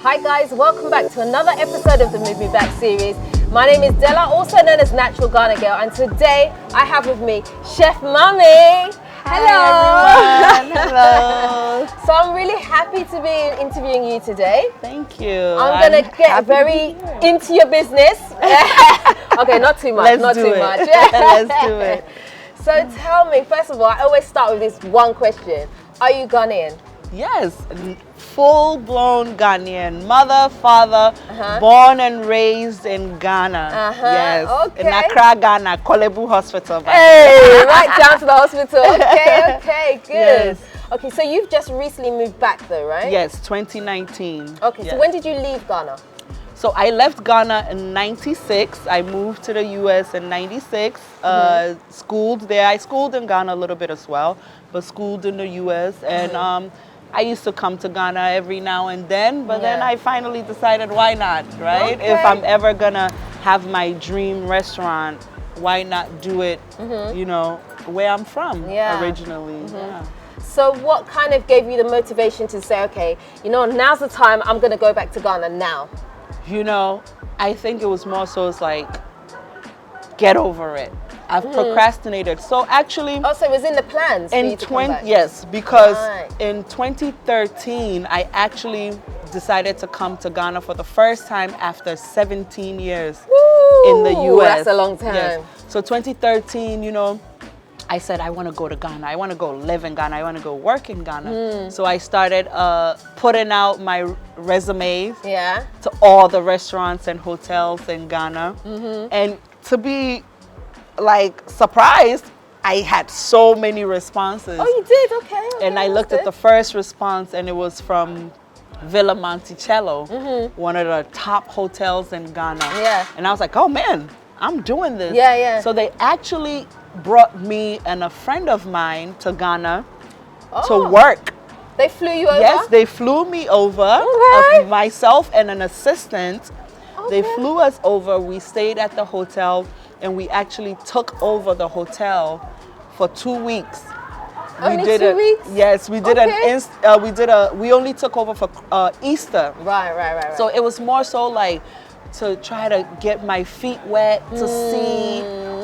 Hi guys, welcome back to another episode of the Move Me Back series. My name is Della, also known as Natural Ghana Girl, and today I have with me Chef Maame. Hello. Hi everyone. Hello. So I'm really happy to be interviewing you today. Thank you. I'm gonna get very into your business. Okay, not too much. Let's do it. So tell me, first of all, I always start with this one question: are you Ghanaian? Yes, full-blown Ghanaian. Mother, father, born and raised in Ghana. Yes, okay. in Accra, Ghana, Kolebu Hospital. Hey, right down to the hospital. Okay, good. Yes. Okay, so you've just recently moved back though, right? Yes, 2019. Okay, yes. So when did you leave Ghana? So I left Ghana in 96. I moved to the US in 96. Schooled there. I schooled in Ghana a little bit as well, but schooled in the US. And I used to come to Ghana every now and then, but then I finally decided, why not, right? Okay. If I'm ever gonna have my dream restaurant, why not do it, you know, where I'm from originally. Yeah. So what kind of gave you the motivation to say, okay, you know, now's the time, I'm gonna go back to Ghana now? You know, I think it was more so it's like, get over it. I've procrastinated. So actually, oh, so it was in the plans for you to come back? Yes, because in 2013, I actually decided to come to Ghana for the first time after 17 years in the US. That's a long time. Yes. So 2013, you know, I said, I want to go to Ghana. I want to go live in Ghana. I want to go work in Ghana. So I started putting out my resumes to all the restaurants and hotels in Ghana. And to be like surprised, I had so many responses. Oh, you did? Okay. And I looked at the first response, and it was from Villa Monticello, one of the top hotels in Ghana. And I was like, oh man, I'm doing this. So they actually brought me and a friend of mine to Ghana to work. They flew you over? Yes, they flew me over, myself and an assistant. They flew us over. We stayed at the hotel, and we actually took over the hotel for 2 weeks. Only 2 weeks? Yes, we did we only took over for Easter. Right. So it was more so like to try to get my feet wet, to see,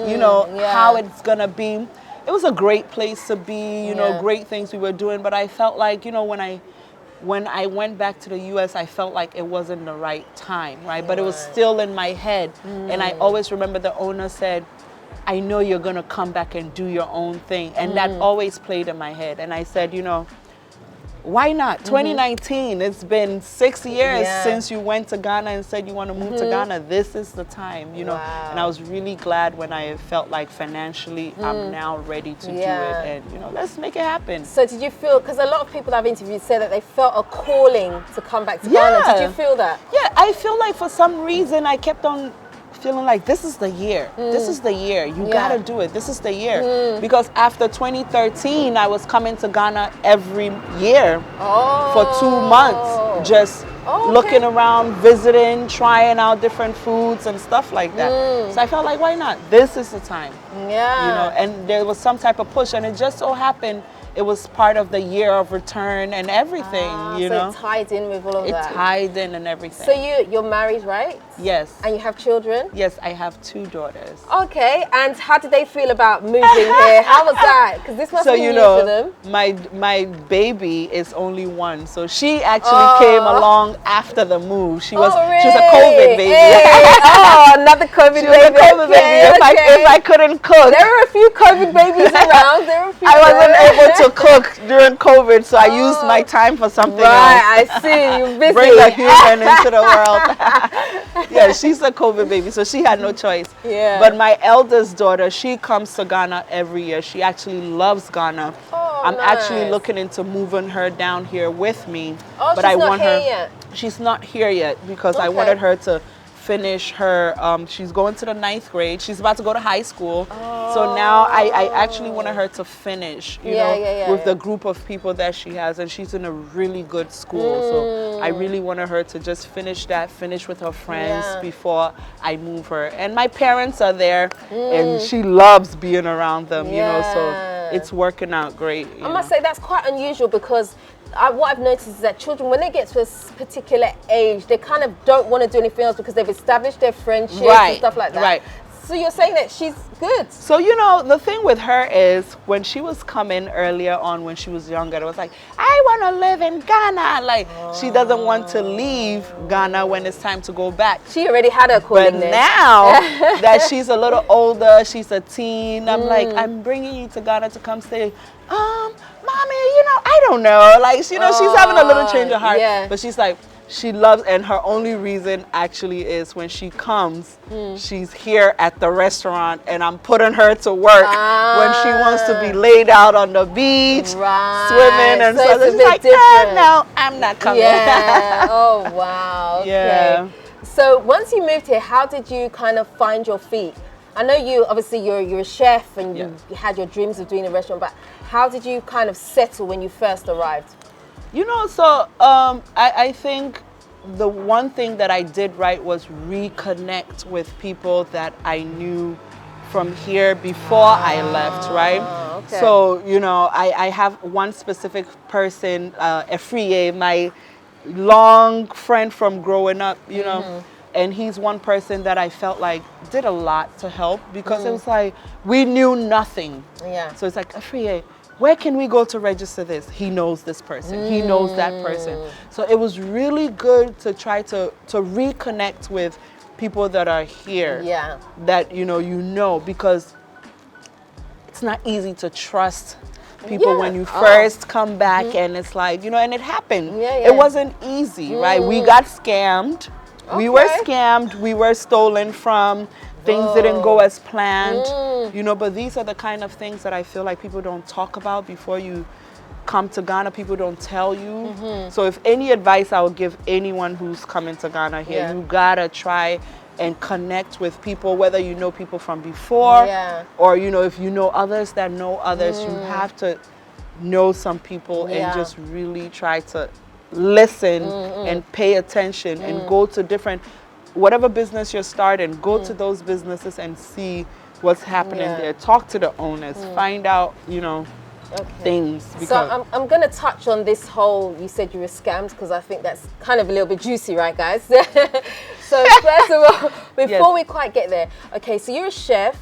you know, how it's gonna be. It was a great place to be, you know, great things we were doing, but I felt like, you know, when I went back to the US, I felt like it wasn't the right time, right? But it was still in my head. And I always remember the owner said, I know you're gonna come back and do your own thing. And that always played in my head. And I said, you know, why not? 2019, it's been 6 years since you went to Ghana and said you want to move to Ghana. This is the time, you know. And I was really glad when I felt like financially I'm now ready to do it. And, you know, let's make it happen. So did you feel, because a lot of people I've interviewed say that they felt a calling to come back to Ghana. Did you feel that? Yeah, I feel like for some reason I kept on feeling like this is the year. This is the year. You gotta do it. This is the year. Because after 2013, I was coming to Ghana every year for 2 months, just looking around, visiting, trying out different foods and stuff like that. So I felt like, why not? This is the time. You know, and there was some type of push, and it just so happened it was part of the year of return and everything, you know. So it tied in with all of that. It tied in and everything. So you're married, right? Yes. And you have children? Yes, I have 2 daughters. Okay, and how did they feel about moving here? How was that? Because this must be new for them. My baby is only 1, so she actually came along after the move. She was she was a COVID baby. Hey. Another COVID baby. Was a COVID baby. If I couldn't cook. There were a few COVID bababies around. I wasn't able to cook during COVID, so I used my time for something else. I see. You're busy. Bring a human into the world. Yeah, she's a COVID baby, so she had no choice. But my eldest daughter, she comes to Ghana every year. She actually loves Ghana. I'm actually looking into moving her down here with me. But I want her. Yet. She's not here yet because I wanted her to finish her, she's going to the 9th grade. She's about to go to high school. So now I actually wanted her to finish, you know, with the group of people that she has. And she's in a really good school. So I really wanted her to just finish with her friends before I move her. And my parents are there and she loves being around them, you know, so it's working out great. I must say that's quite unusual because what I've noticed is that children, when they get to a particular age, they kind of don't want to do anything else because they've established their friendships and stuff like that. Right. So you're saying that she's good. So, you know, the thing with her is when she was coming earlier on when she was younger, it was like, I want to live in Ghana. Like, she doesn't want to leave Ghana when it's time to go back. She already had her calling. But now that she's a little older, she's a teen, I'm like, I'm bringing you to Ghana to come stay. Mommy, you know, I don't know. Like, you know, she's having a little change of heart. Yeah. But she's like, she loves, and her only reason actually is when she comes, she's here at the restaurant and I'm putting her to work when she wants to be laid out on the beach, swimming and so stuff. it's She's like, no, I'm not coming. Yeah. Oh, wow. Okay. Yeah. So once you moved here, how did you kind of find your feet? I know you, obviously you're a chef and you had your dreams of doing a restaurant, but how did you kind of settle when you first arrived? You know, so I think the one thing that I did right was reconnect with people that I knew from here before I left, right? Okay. So, you know, I have one specific person, Efriye, my long friend from growing up, you know, and he's one person that I felt like did a lot to help because it was like, we knew nothing. Yeah. So it's like, Efriye, where can we go to register this? He knows this person. He knows that person. So it was really good to try to reconnect with people that are here. Yeah. That, you know, because it's not easy to trust people when you first come back and it's like, you know, and it happened. It wasn't easy, right? We got scammed. We were scammed. We were stolen from. Things didn't go as planned, you know, but these are the kind of things that I feel like people don't talk about before you come to Ghana. People don't tell you. So if any advice I would give anyone who's coming to Ghana here, you gotta try and connect with people, whether you know people from before or, you know, if you know others that know others, you have to know some people and just really try to listen and pay attention and go to different, whatever business you're starting, go to those businesses and see what's happening there. Talk to the owners, find out, you know, things. So I'm going to touch on this whole, you said you were scammed, because I think that's kind of a little bit juicy, right, guys? So first of all, before we quite get there, okay, so you're a chef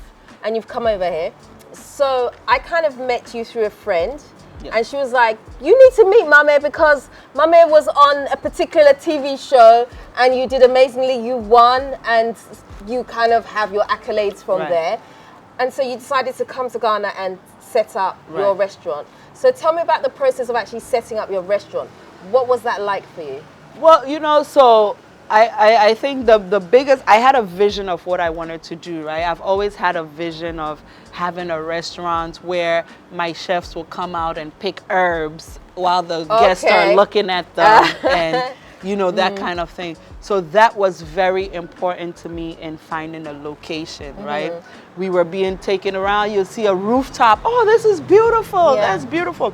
and you've come over here. So I kind of met you through a friend. And she was like, you need to meet Maame because Maame was on a particular TV show and you did amazingly, you won and you kind of have your accolades from there. And so you decided to come to Ghana and set up your restaurant. So tell me about the process of actually setting up your restaurant. What was that like for you? Well, you know, so I think the biggest, I had a vision of what I wanted to do, right? I've always had a vision of having a restaurant where my chefs will come out and pick herbs while the guests are looking at them and, you know, that kind of thing. So that was very important to me in finding a location, right? We were being taken around, you'll see a rooftop, oh, this is beautiful, that's beautiful.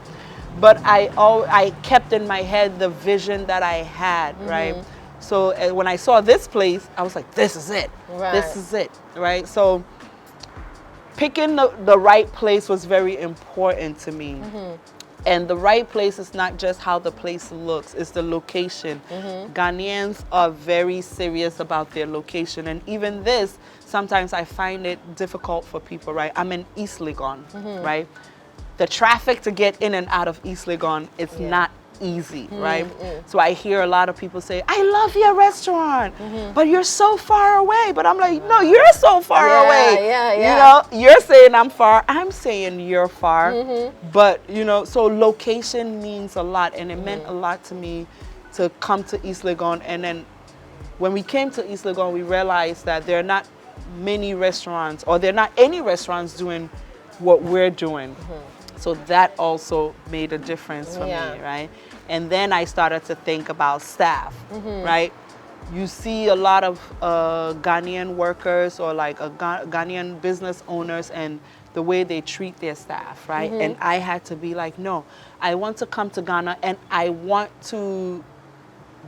But I kept in my head the vision that I had, right? So when I saw this place, I was like, this is it. This is it, right? So picking the right place was very important to me. And the right place is not just how the place looks, it's the location. Ghanaians are very serious about their location. And even this, sometimes I find it difficult for people, right? I'm in East Legon, right? The traffic to get in and out of East Legon, it's not easy, right? So I hear a lot of people say, I love your restaurant, but you're so far away. But I'm like, no, you're so far away. You know, you're saying I'm far, I'm saying you're far. But, you know, so location means a lot, and it meant a lot to me to come to East Legon. And then when we came to East Legon, we realized that there are not many restaurants, or there are not any restaurants doing what we're doing. So that also made a difference for me, right? And then I started to think about staff, right? You see a lot of Ghanaian workers or like Ghanaian business owners and the way they treat their staff, right? And I had to be like, no, I want to come to Ghana and I want to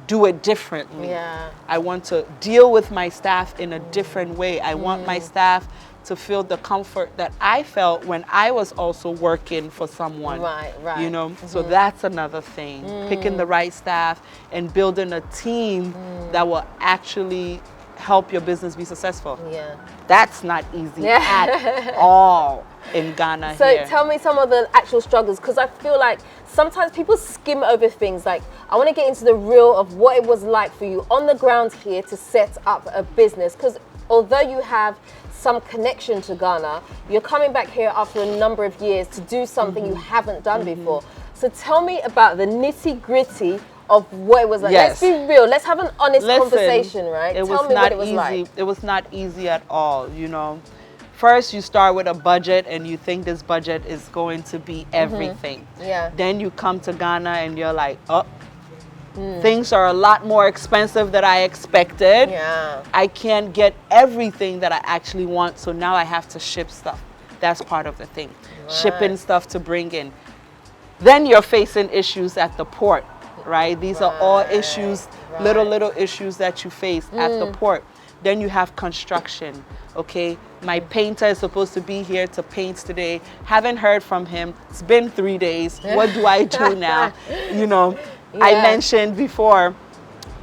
do it differently. Yeah. I want to deal with my staff in a different way. I want my staff to feel the comfort that I felt when I was also working for someone. Right. You know, so that's another thing. Picking the right staff and building a team that will actually help your business be successful. Yeah. That's not easy at all in Ghana here. So tell me some of the actual struggles, because I feel like sometimes people skim over things. Like, I want to get into the real of what it was like for you on the ground here to set up a business, because although you have some connection to Ghana, you're coming back here after a number of years to do something you haven't done before. So tell me about the nitty-gritty of what it was like. Yes. Let's be real. Let's have an honest conversation, right? Tell me what it was like. It was not easy at all, you know. First, you start with a budget and you think this budget is going to be everything. Yeah. Then you come to Ghana and you're like, oh, things are a lot more expensive than I expected. Yeah. I can't get everything that I actually want, so now I have to ship stuff. That's part of the thing. Right. Shipping stuff to bring in. Then you're facing issues at the port, right? These are all issues, little issues that you face at the port. Then you have construction, okay? My painter is supposed to be here to paint today. Haven't heard from him. It's been 3 days. What do I do now? You know, I mentioned before,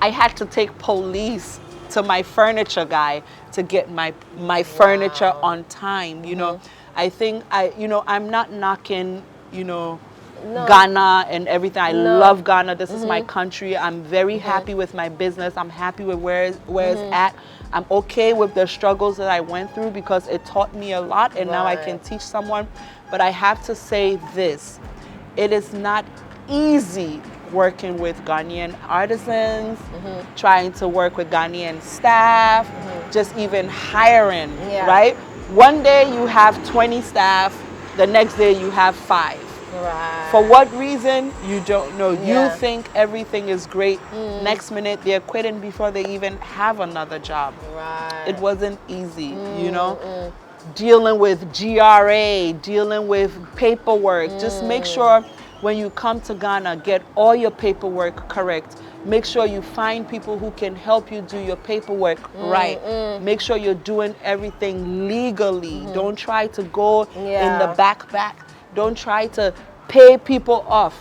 I had to take police to my furniture guy to get my furniture on time, you know. I think I'm not knocking, you know, Ghana and everything. I love Ghana. This is my country. I'm very happy with my business. I'm happy with where it's at. I'm okay with the struggles that I went through because it taught me a lot, and now I can teach someone. But I have to say this, it is not easy working with Ghanaian artisans, trying to work with Ghanaian staff, just even hiring, right? One day you have 20 staff, the next day you have 5. Right. For what reason, you don't know. You think everything is great. Next minute, they're quitting before they even have another job. Right. It wasn't easy, you know. Dealing with GRA, dealing with paperwork. Just make sure when you come to Ghana, get all your paperwork correct. Make sure you find people who can help you do your paperwork right. Make sure you're doing everything legally. Don't try to go in the back. Don't try to pay people off.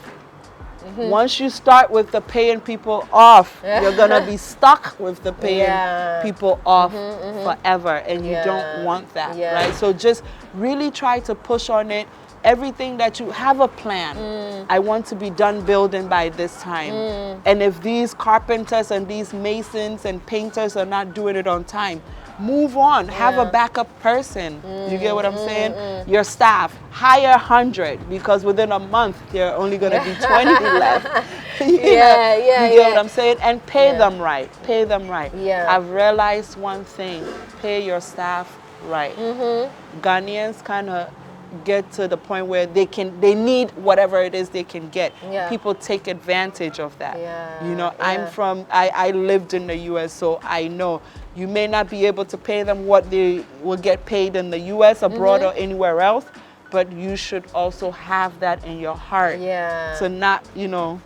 Once you start with the paying people off, you're going to be stuck with the paying people off forever, and you don't want that, right? So just really try to push on it. Everything that you have a plan. I want to be done building by this time. And if these carpenters and these masons and painters are not doing it on time, move on. Have a backup person. You get what I'm saying? Your staff, hire 100 because within a month there are only going to be 20 left. You get what I'm saying? And pay them right. Pay them right. I've realized one thing: pay your staff right. Ghanaians kind of get to the point where they need whatever it is they can get. People take advantage of that. You know, I lived in the US, so I know you may not be able to pay them what they will get paid in the US, abroad, or anywhere else, but you should also have that in your heart to not, you know,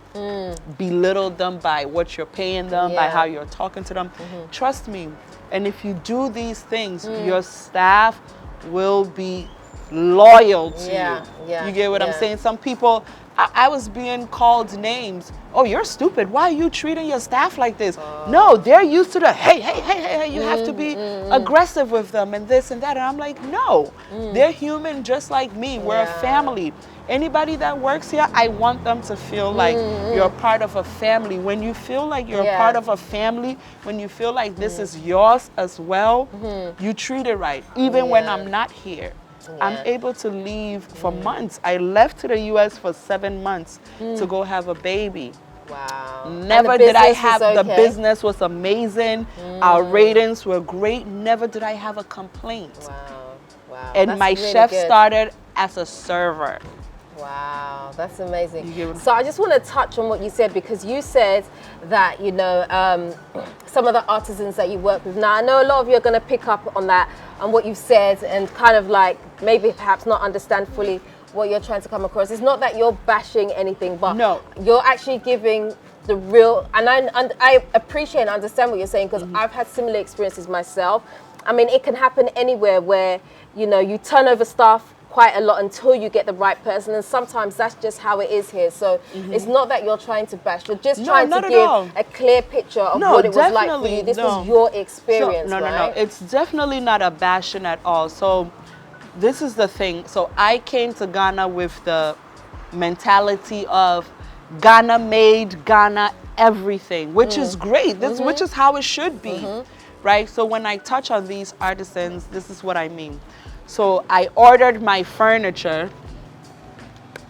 belittle them by what you're paying them, by how you're talking to them. Trust me, and if you do these things, your staff will be loyal to you. You get what I'm saying? Some people, I was being called names. Oh, you're stupid. Why are you treating your staff like this? No, they're used to the, hey, you have to be aggressive with them and this and that. And I'm like, no, they're human just like me. We're a family. Anybody that works here, I want them to feel like you're part of a family. When you feel like you're part of a family, when you feel like this is yours as well, you treat it right. Even when I'm not here. I'm able to leave for months. I left to the US for 7 months to go have a baby. Wow. Never did I have, the business was amazing. Our ratings were great. Never did I have a complaint. Wow. And that's my really chef good. started as a server. Wow, that's amazing. So I just want to touch on what you said, because you said that, you know, some of the artisans that you work with. Now, I know a lot of you are going to pick up on that and what you've said and kind of like maybe perhaps not understand fully what you're trying to come across. It's not that you're bashing anything, but no, you're actually giving the real, and I appreciate and understand what you're saying, because I've had similar experiences myself. I mean, it can happen anywhere where, you know, you turn over staff quite a lot until you get the right person, and sometimes that's just how it is here. So it's not that you're trying to bash, you're just trying to give a clear picture of what it was like for you. This was your experience, right? No, it's definitely not a bashing at all. So this is the thing. So I came to Ghana with the mentality of Ghana made, Ghana everything, which is great. This which is how it should be, right? So when I touch on these artisans, this is what I mean. So I ordered my furniture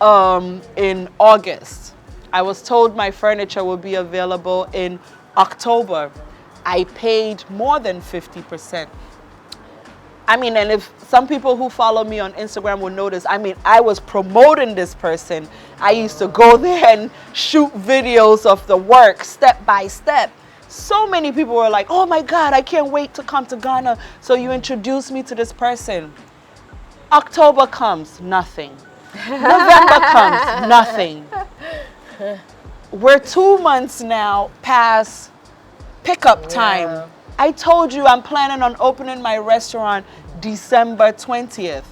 in August. I was told my furniture will be available in October. I paid more than 50%. I mean, and if some people who follow me on Instagram will notice, I mean, I was promoting this person. I used to go there and shoot videos of the work step by step. So many people were like, oh my God, I can't wait to come to Ghana. So you introduced me to this person. October comes, nothing. November comes, nothing. We're 2 months now past pickup time. I told you I'm planning on opening my restaurant December 20th.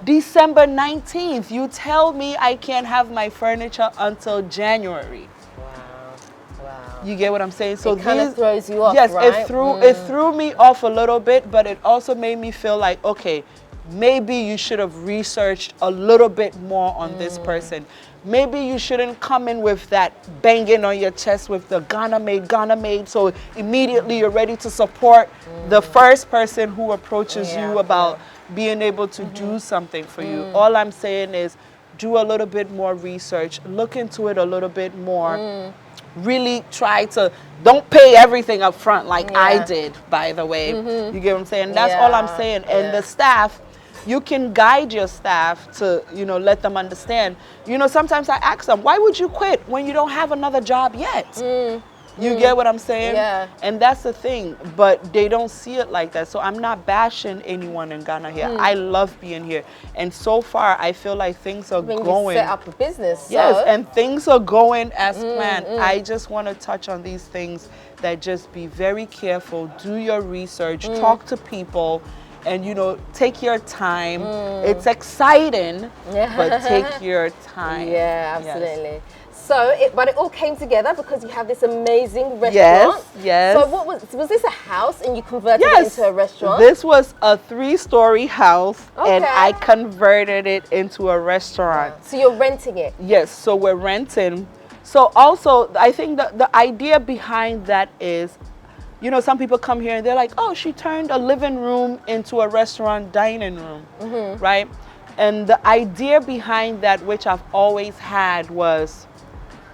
December 19th, you tell me I can't have my furniture until January. Wow. You get what I'm saying? So it kind of throws you off, yes, right? it threw me off a little bit, but it also made me feel like, okay, maybe you should have researched a little bit more on this person. Maybe you shouldn't come in with that banging on your chest with the Ghana made, so immediately you're ready to support the first person who approaches you about being able to do something for you. All I'm saying is do a little bit more research, look into it a little bit more. Really try to, don't pay everything up front like I did, by the way. You get what I'm saying? That's all I'm saying. And the staff, you can guide your staff to, you know, let them understand. You know, sometimes I ask them, why would you quit when you don't have another job yet? You get what I'm saying? Yeah. And that's the thing, but they don't see it like that. So I'm not bashing anyone in Ghana here. I love being here. And so far, I feel like things are going. You set up a business. Yes, and things are going as planned. I just want to touch on these things that just be very careful, do your research, talk to people, and, you know, take your time. It's exciting, but take your time. Yeah, absolutely. Yes. So, but it all came together because you have this amazing restaurant. Yes. So what was this a house and you converted it into a restaurant? This was a 3-story house and I converted it into a restaurant. Wow. So you're renting it? Yes, so we're renting. So also, I think the idea behind that is, you know, some people come here and they're like, oh, she turned a living room into a restaurant dining room, right? And the idea behind that, which I've always had, was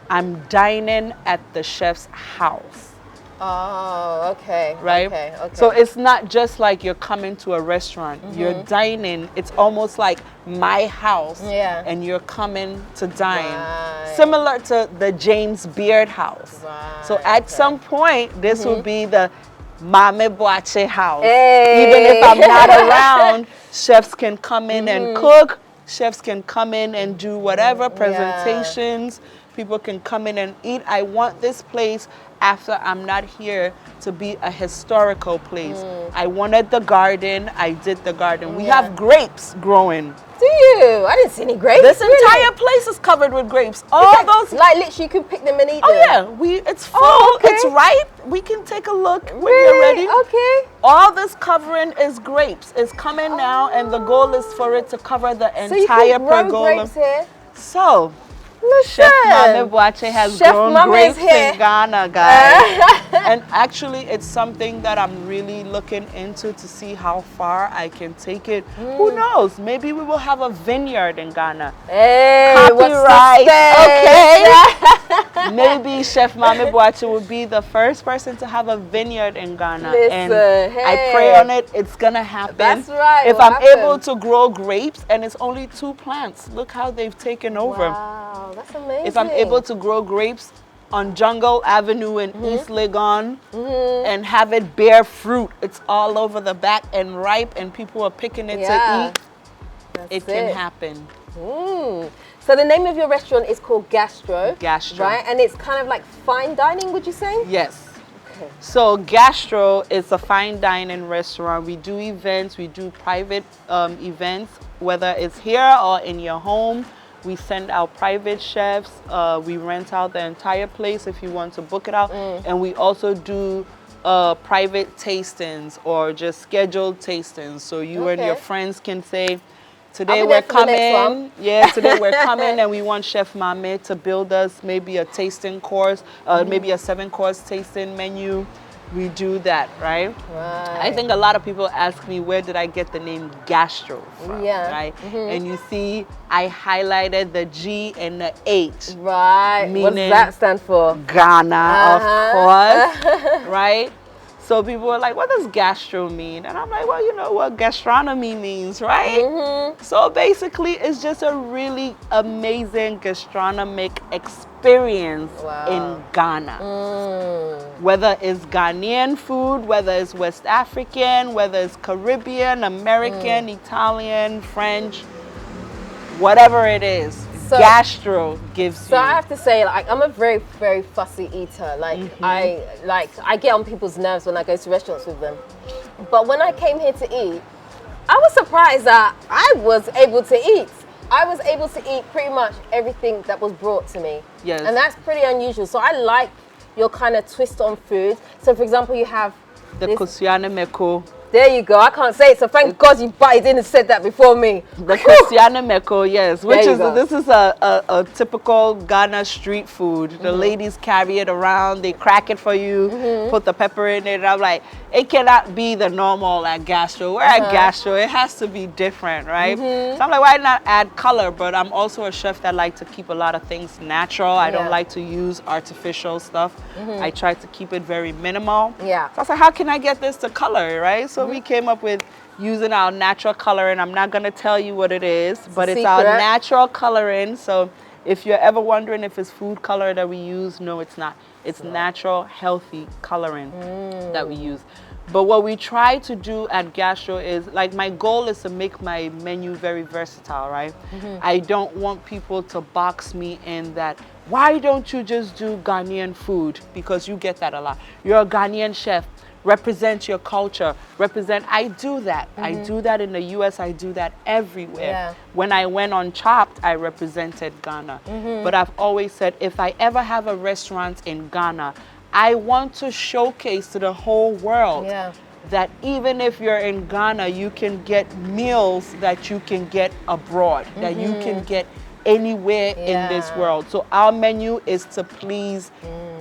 I'm dining at the chef's house. Oh, okay. Right? Okay. So it's not just like you're coming to a restaurant. You're dining. It's almost like my house. Yeah. And you're coming to dine. Right. Similar to the James Beard house. Right. So at some point, this will be the Maame house. Hey. Even if I'm not around, chefs can come in and cook. Chefs can come in and do whatever, presentations. People can come in and eat. I want this place, after I'm not here, to be a historical place. I wanted the garden. I did the garden. We have grapes growing. Do you? I didn't see any grapes. This entire place is covered with grapes. All those, like literally, you can pick them and eat them. Oh yeah, it's full. It's ripe. We can take a look when you're ready. Okay. All this covering is grapes. It's coming now, and the goal is for it to cover the entire so you can grow pergola. Grapes here? So. Listen, Chef Maame has grown grapes in Ghana, guys. And actually, it's something that I'm really looking into to see how far I can take it. Who knows? Maybe we will have a vineyard in Ghana. Hey, copyright, okay? Maybe Chef Maame will be the first person to have a vineyard in Ghana. Listen, and I pray on it. It's gonna happen. That's right. If I'm able to grow grapes, and it's only 2 plants. Look how they've taken over. Wow. That's amazing. If I'm able to grow grapes on Jungle Avenue in East Legon and have it bear fruit, it's all over the back and ripe and people are picking it to eat, it can happen. So the name of your restaurant is called Gastro. Gastro. Right? And it's kind of like fine dining, would you say? Yes. Okay. So Gastro is a fine dining restaurant. We do events, we do private events, whether it's here or in your home. We send out private chefs. We rent out the entire place if you want to book it out. And we also do private tastings or just scheduled tastings. So you and your friends can say, today we're coming. Yeah, today we're coming and we want Chef Maame to build us maybe a tasting course, maybe a 7-course tasting menu. We do that, right? I think a lot of people ask me, where did I get the name Gastro from? Yeah. Right? And you see, I highlighted the G and the H. Right. What does that stand for? Ghana, of course. Right? So people were like, what does gastro mean? And I'm like, well, you know what gastronomy means, right? So basically, it's just a really amazing gastronomic experience in Ghana. Whether it's Ghanaian food, whether it's West African, whether it's Caribbean, American, Italian, French, whatever it is. So, gastro gives you. So I have to say, like, I'm a very, very fussy eater. Like, I get on people's nerves when I go to restaurants with them. But when I came here to eat, I was surprised that I was able to eat. I was able to eat pretty much everything that was brought to me. Yes. And that's pretty unusual. So I like your kind of twist on food. So for example, you have the Kosiane Meko. There you go. I can't say it, so thank God you butted in and said that before me. The Kosiane Meko, yes. This is a typical Ghana street food. The ladies carry it around, they crack it for you, put the pepper in it. And I'm like, it cannot be the normal at Gastro. We're at Gastro, it has to be different, right? So I'm like, why not add color? But I'm also a chef that likes to keep a lot of things natural. I don't like to use artificial stuff. I try to keep it very minimal. Yeah. So I was like, how can I get this to color, right? So we came up with using our natural coloring. I'm not going to tell you what it is, but it's our natural coloring. So if you're ever wondering if it's food color that we use, no, it's not. It's natural, healthy coloring that we use. But what we try to do at Gastro is, like, my goal is to make my menu very versatile, right? I don't want people to box me in that, why don't you just do Ghanaian food? Because you get that a lot. You're a Ghanaian chef. Represent your culture, I do that. I do that in the US, I do that everywhere. When I went on Chopped, I represented Ghana. But I've always said, if I ever have a restaurant in Ghana, I want to showcase to the whole world that even if you're in Ghana, you can get meals that you can get abroad, that you can get anywhere in this world. So our menu is to please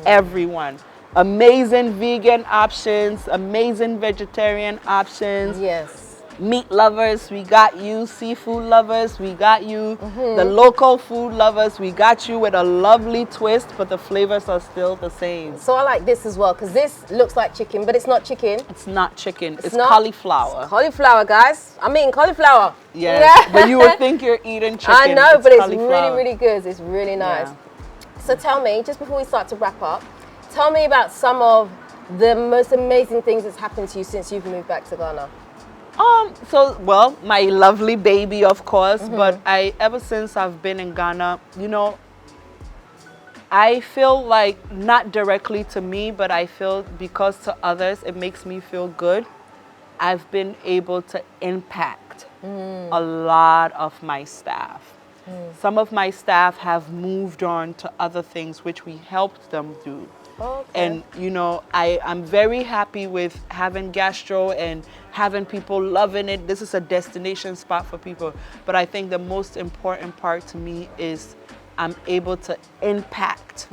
everyone. Amazing vegan options, amazing vegetarian options. Yes. Meat lovers, we got you. Seafood lovers, we got you. The local food lovers, we got you with a lovely twist, but the flavors are still the same. So I like this as well, because this looks like chicken, but it's not chicken. It's not chicken, it's cauliflower. It's cauliflower, guys. I'm eating cauliflower. Yes, but you would think you're eating chicken. I know, but it's really, really good. It's really nice. So tell me, just before we start to wrap up, tell me about some of the most amazing things that's happened to you since you've moved back to Ghana. Well, my lovely baby, of course, but ever since I've been in Ghana, you know, I feel like, not directly to me, but I feel because to others, it makes me feel good. I've been able to impact a lot of my staff. Some of my staff have moved on to other things which we helped them do. And, you know, I'm very happy with having Gastro and having people loving it. This is a destination spot for people. But I think the most important part to me is I'm able to impact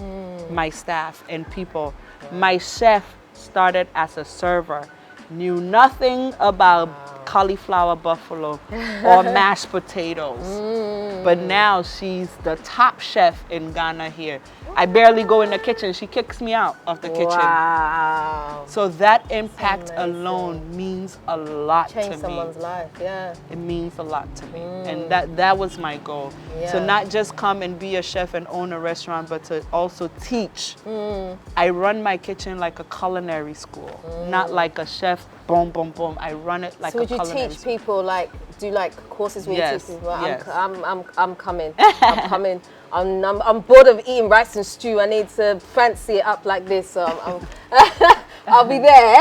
my staff and people. My chef started as a server, knew nothing about cauliflower buffalo or mashed potatoes. But now she's the top chef in Ghana here. I barely go in the kitchen. She kicks me out of the kitchen. Wow. So that impact alone means a lot to me. Change someone's life, It means a lot to me. And that was my goal. To not just come and be a chef and own a restaurant, but to also teach. I run my kitchen like a culinary school, not like a chef, boom, boom, boom. I run it like a culinary school. So would you teach people, like, do like courses where you teach people. Yes. I'm coming. I'm coming. I'm bored of eating rice and stew. I need to fancy it up like this. So I'll be there.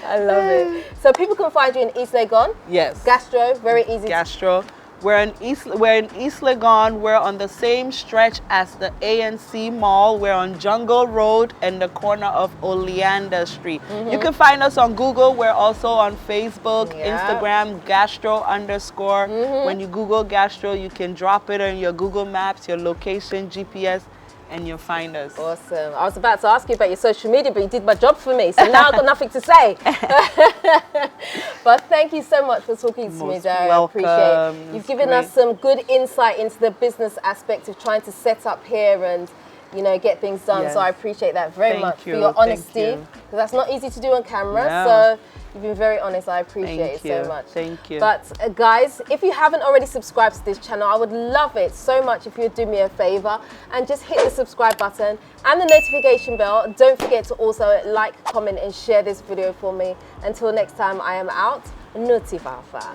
I love it. So people can find you in East Legon. Yes. Gastro, very easy. Gastro. We're in East Legon. We're on the same stretch as the ANC Mall. We're on Jungle Road and the corner of Oleander Street. You can find us on Google. We're also on Facebook, Instagram, Gastro _. When you Google Gastro, you can drop it on your Google Maps, your location, GPS, and you'll find us. Awesome. I was about to ask you about your social media, but you did my job for me, so now I've got nothing to say. But thank you so much for talking to me, Darren. I appreciate it. You've given us some good insight into the business aspect of trying to set up here and, you know, get things done. So I appreciate that very much for your honesty, because that's not easy to do on camera. So you've been very honest. I appreciate it so much. Thank you. But guys, if you haven't already subscribed to this channel, I would love it so much if you'd do me a favor and just hit the subscribe button and the notification bell. Don't forget to also like, comment and share this video for me. Until next time, I am out. Nuti Fafa.